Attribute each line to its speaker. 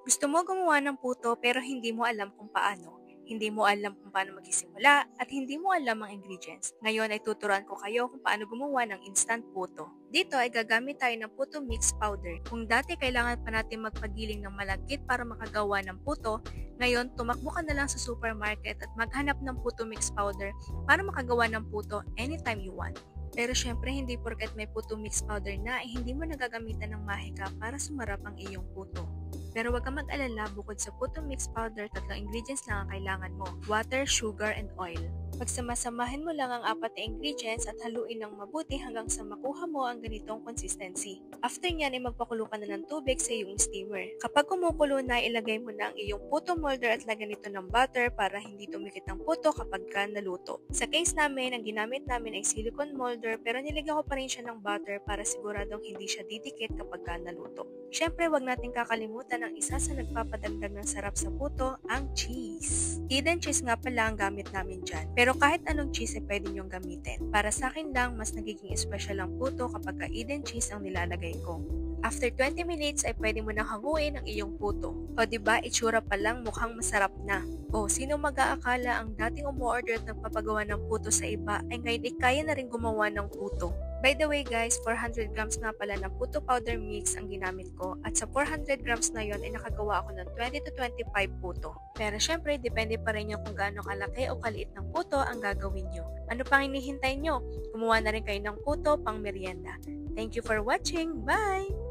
Speaker 1: Gusto mo gumawa ng puto pero hindi mo alam kung paano. Hindi mo alam kung paano magsisimula at hindi mo alam ang ingredients. Ngayon ay tuturuan ko kayo kung paano gumawa ng instant puto. Dito ay gagamit tayo ng puto mix powder. Kung dati kailangan pa natin magpagiling ng malagkit para makagawa ng puto, ngayon tumakbo ka na lang sa supermarket at maghanap ng puto mix powder para makagawa ng puto anytime you want. Pero syempre hindi porket may puto mix powder na ay hindi mo nagagamitan ng mahika para sumarap ang iyong puto. Pero wag kang mag-alala, bukod sa puto mix powder, 3 ingredients lang ang kailangan mo: water, sugar, and oil. Pagsamasamahin mo lang ang 4 na ingredients at haluin ng mabuti hanggang sa makuha mo ang ganitong consistency. After nyan ay magpakulo ka na ng tubig sa iyong steamer. Kapag kumukulo na, ilagay mo na ang iyong puto molder at lagyan ito ng butter para hindi tumikit ang puto kapag ka naluto. Sa case namin, ang ginamit namin ay silicone molder pero nilagyan ko pa rin siya ng butter para siguradong hindi siya didikit kapag ka naluto. Syempre, wag natin kakalimutan ang isa sa nagpapadagdag ng sarap sa puto, ang cheese. Eden cheese nga pala ang gamit namin dyan. Pero kahit anong cheese ay pwede nyong gamitin. Para sa akin lang, mas nagiging espesyal ang puto kapag ka Eden cheese ang nilalagay ko. After 20 minutes ay pwede mo nang hanguin ang iyong puto. O diba, itsura pa lang mukhang masarap na. O sino mag-aakala ang dating umuorder at nagpapagawa ng puto sa iba ay ngayon ay kaya na rin gumawa ng puto. By the way guys, 400 grams nga pala ng puto powder mix ang ginamit ko at sa 400 grams na yon ay nakagawa ako ng 20 to 25 puto. Pero syempre, depende pa rin yung kung gaano kalaki o kaliit ng puto ang gagawin nyo. Ano pang hinihintay nyo? Gumawa na rin kayo ng puto pang merienda. Thank you for watching. Bye!